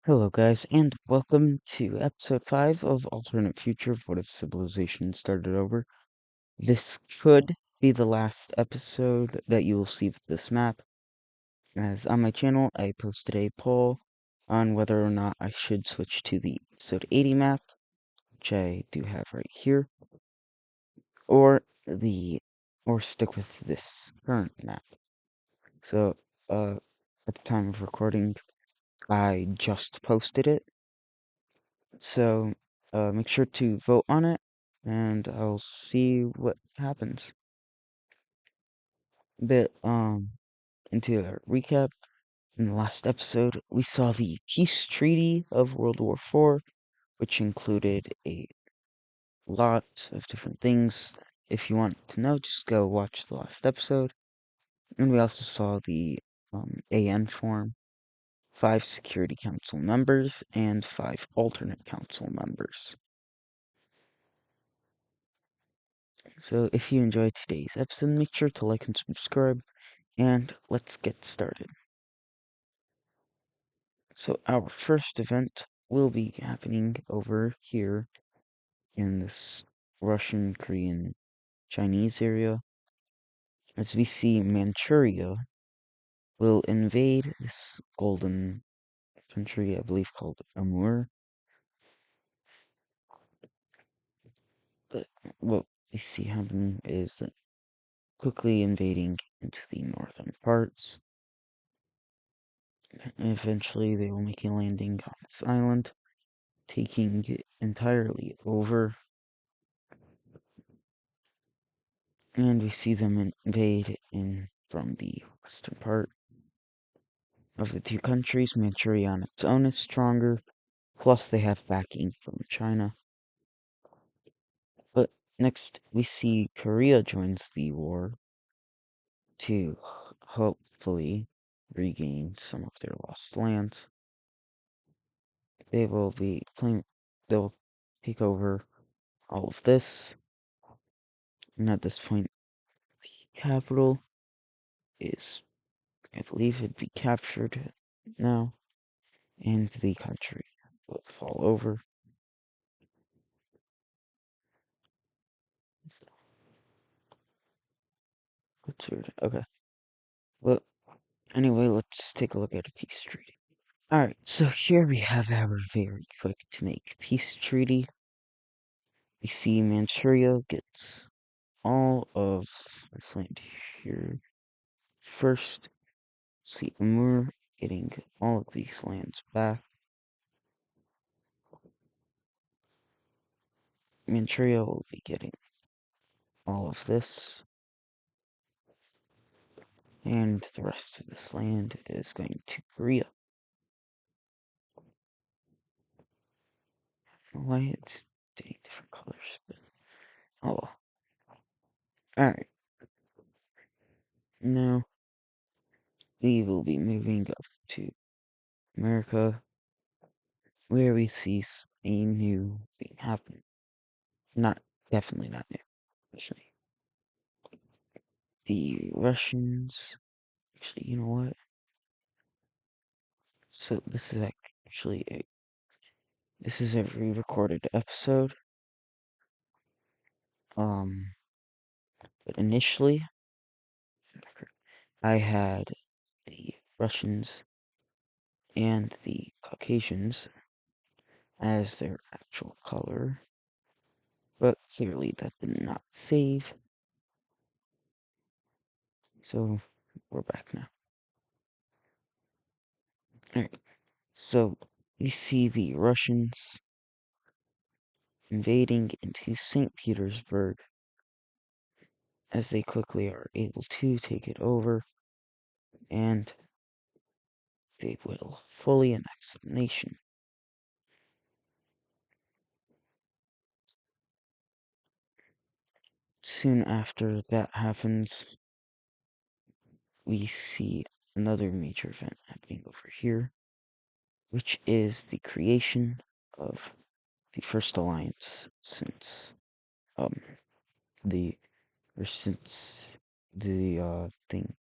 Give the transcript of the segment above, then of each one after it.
Hello, guys, and welcome to episode 5 of Alternate Future of What If Civilization Started Over. This could be the last episode that you will see with this map, as on my channel I posted a poll on whether or not I should switch to the episode 80 map, which I do have right here, or stick with this current map. So, at the time of recording, I just posted it. So, make sure to vote on it, and I'll see what happens. But, into a recap, in the last episode, we saw the peace treaty of World War IV, which included a lot of different things. If you want to know, just go watch the last episode. And we also saw the AN form, 5 Security Council members, and 5 alternate council members. So if you enjoyed today's episode, make sure to like and subscribe, and let's get started. So our first event will be happening over here in this Russian, Korean, Chinese area. As we see, Manchuria will invade this golden country, I believe called Amur. But what we see happening is that quickly invading into the northern parts. Eventually, they will make a landing on this island, taking it entirely over. And we see them invade in from the western part of the two countries. Manchuria on its own is stronger, plus they have backing from China. But next, we see Korea joins the war to hopefully regain some of their lost lands. They will be playing, they'll take over all of this. And at this point, the capital is, I believe, it'd be captured now, and the country will fall over. That's weird. Okay. Well, anyway, let's take a look at a peace treaty. Alright, so here we have our very quick to make peace treaty. We see Manchuria gets all of this land here. First, see Amur getting all of these lands back. Manchuria will be getting all of this. And the rest of this land is going to Korea. Why it's doing different colors, but oh well. Alright. Now we will be moving up to America, where we see a new thing happen. Definitely not new, actually. The Russians, actually, you know what? So this is a re-recorded episode. But initially, I had the Russians and the Caucasians as their actual color, but clearly that did not save. So we're back now. Alright, so we see the Russians invading into St. Petersburg as they quickly are able to take it over, and they will fully annex the nation. Soon after that happens, we see another major event happening over here, which is the creation of the first alliance since um the since the thing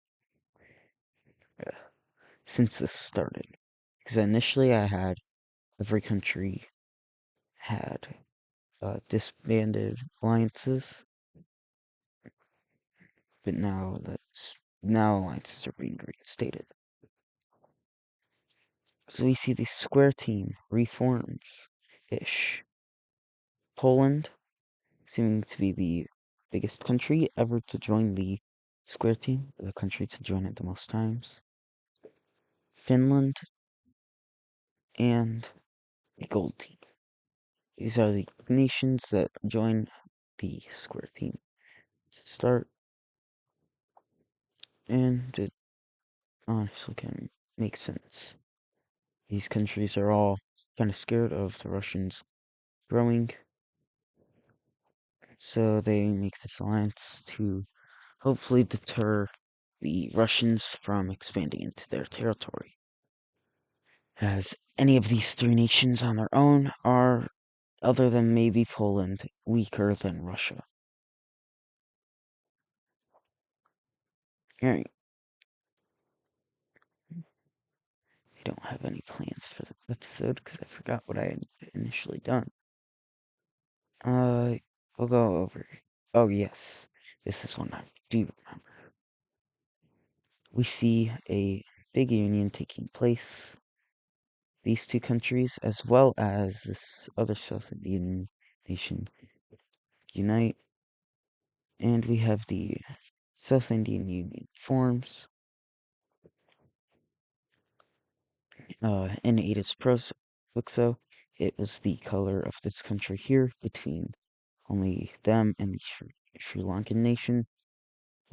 since this started. Because initially I had every country had disbanded alliances, but now alliances are being reinstated. So we see the square team reforms ish. Poland, seeming to be the biggest country ever to join the square team, the country to join it the most times. Finland and the gold team. These are the nations that join the square team to start, and it honestly can make sense. These countries are all kind of scared of the Russians growing, so they make this alliance to hopefully deter the Russians from expanding into their territory. As any of these three nations on their own are, other than maybe Poland, weaker than Russia. Alright, I don't have any plans for the episode because I forgot what I had initially done. We'll go over. Oh, yes, this is one I do remember. We see a big union taking place. These two countries, as well as this other South Indian nation, unite, and we have the South Indian Union forms. In Ada's Wixo, it was the color of this country here between only them and the Sri Lankan nation,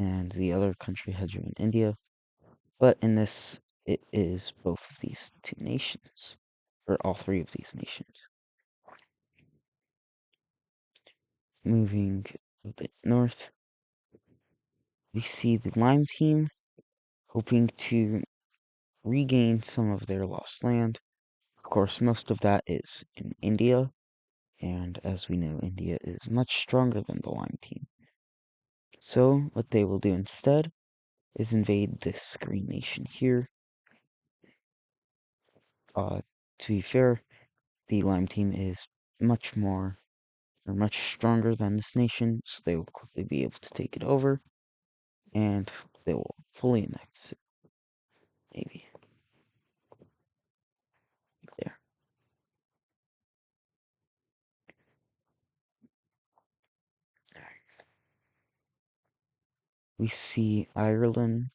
and the other country had joined India. But in this, it is both of these two nations, or all three of these nations. Moving a bit north, we see the Lime team hoping to regain some of their lost land. Of course, most of that is in India, and as we know, India is much stronger than the Lime team. So, what they will do instead is invade this green nation here. To be fair, the Lime team is much more, or much stronger than this nation, so they will quickly be able to take it over, and they will fully annex it. Maybe. There. We see Ireland,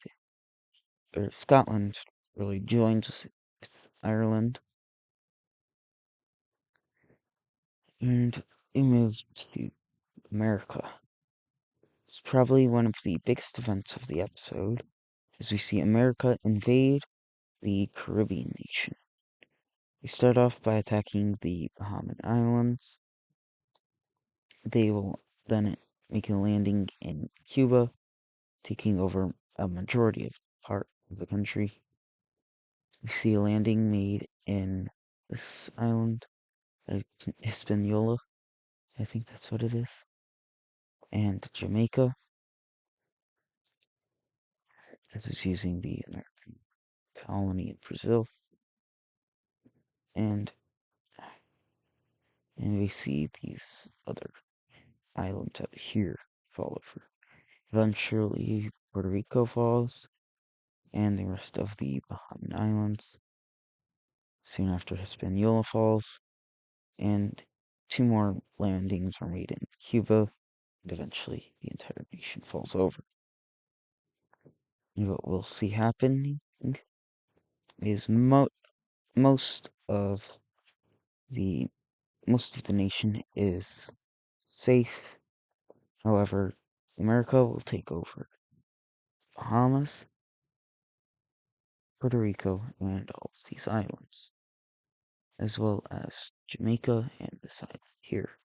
or Scotland really joins with Ireland, and we move to America. It's probably one of the biggest events of the episode, as we see America invade the Caribbean nation. We start off by attacking the Bahamian Islands. They will then make a landing in Cuba, taking over a majority of part of the country. We see a landing made in this island, Hispaniola, I think that's what it is, and Jamaica. This is using the American colony in Brazil, and we see these other islands out here fall over. Eventually, Puerto Rico falls, and the rest of the Bahamian Islands. Soon after, Hispaniola falls, and two more landings are made in Cuba, and eventually the entire nation falls over. And what we'll see happening is most of the nation is safe. However, America will take over Bahamas, Puerto Rico, and all of these islands, as well as Jamaica and this island here.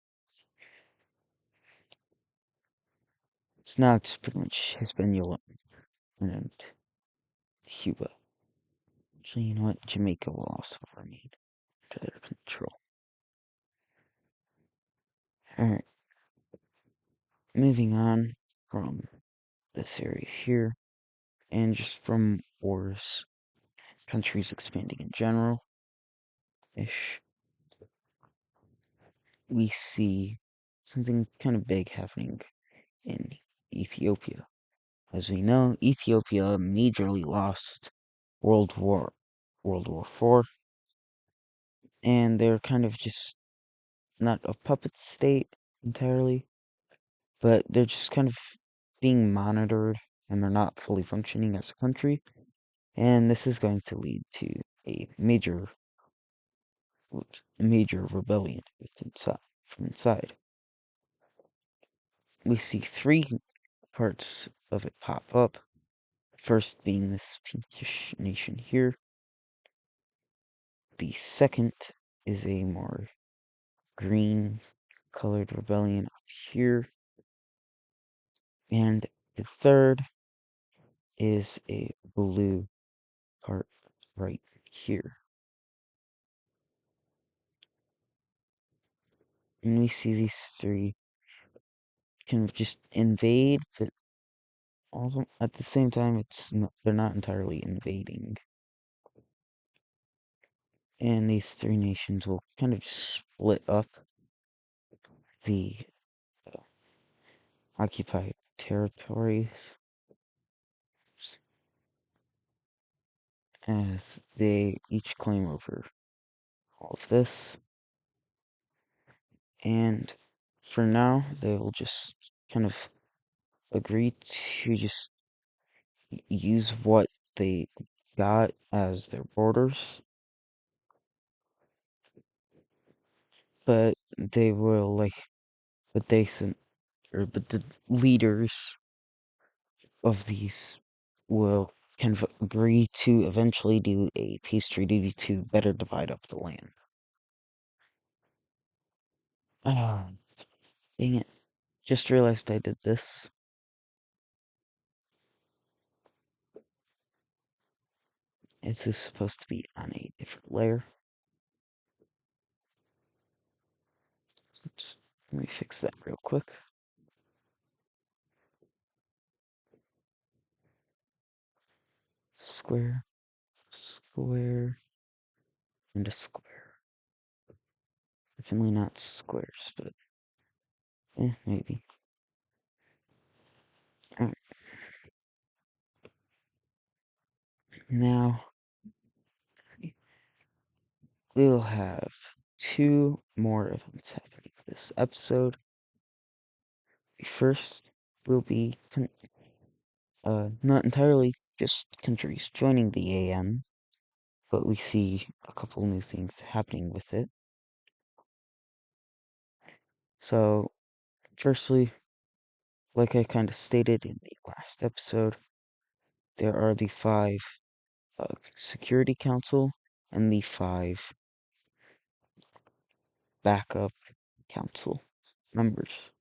So now it's pretty much Hispaniola and Cuba. So you know what? Jamaica will also remain under their control. Alright, moving on from this area here, and just from wars, countries expanding in general ish. we see something kind of big happening in Ethiopia. As we know, Ethiopia majorly lost World War World War IV, and they're kind of just not a puppet state entirely, but they're just kind of being monitored and they're not fully functioning as a country. And this is going to lead to a major rebellion from inside. We see three parts of it pop up. First being this pinkish nation here. The second is a more green colored rebellion up here. And the third is a blue part right here. And we see these three kind of just invade, but also at the same time, they're not entirely invading. And these three nations will kind of split up the uh, occupied territories as they each claim over all of this. And for now, they will just kind of agree to just use what they got as their borders, but they will but they sent but the leaders of these will kind of agree to eventually do a peace treaty to better divide up the land. Ah, dang it. Just realized I did this. Is this supposed to be on a different layer? Let me fix that real quick. Square, square, and a square. Definitely not squares, but maybe. Alright, now we'll have two more events happening this episode. The first will be not entirely just countries joining the AN, but we see a couple new things happening with it. So, firstly, like I kind of stated in the last episode, there are the five Security Council and the five Backup Council members.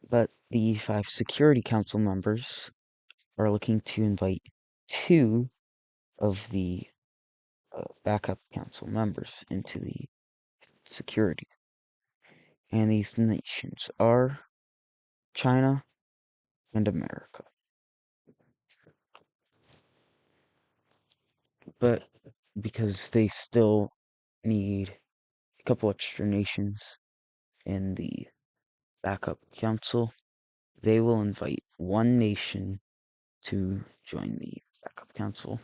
But the five Security Council members are looking to invite two of the Backup Council members into the security. And these nations are China and America. But because they still need a couple extra nations in the backup council, they will invite one nation to join the backup council.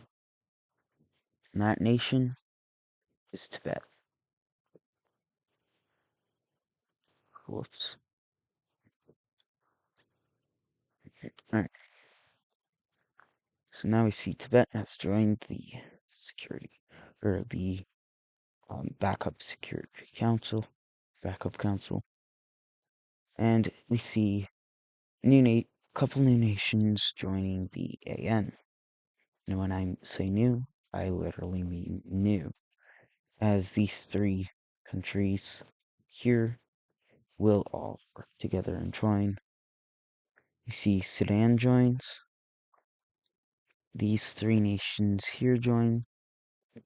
And that nation is Tibet. Whoops. Alright. So now we see Tibet has joined the security, or the backup security council, backup council. And we see couple new nations joining the AN. And when I say new, I literally mean new, as these three countries here will all work together and join. You see Sudan joins. These three nations here join.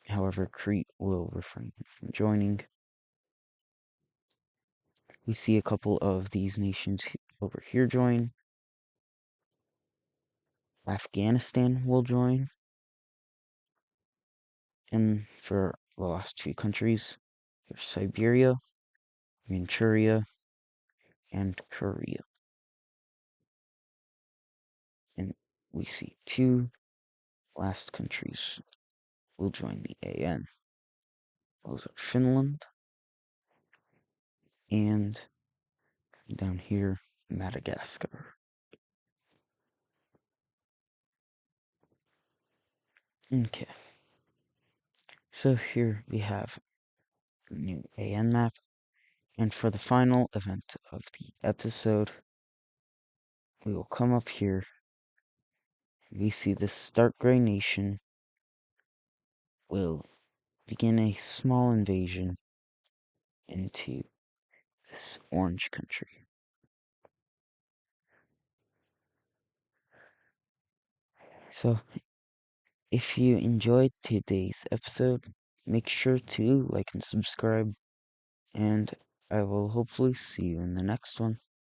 However, Crete will refrain from joining. We see a couple of these nations over here join. Afghanistan will join. And for the last few countries, There's Siberia, Manchuria, and Korea. And we see two last countries will join the AN. Those are Finland and down here, Madagascar. Okay, so here we have the new AN map, and for the final event of the episode, we will come up here. We see the Stark Grey Nation will begin a small invasion into this orange country. So, if you enjoyed today's episode, make sure to like and subscribe, and I will hopefully see you in the next one.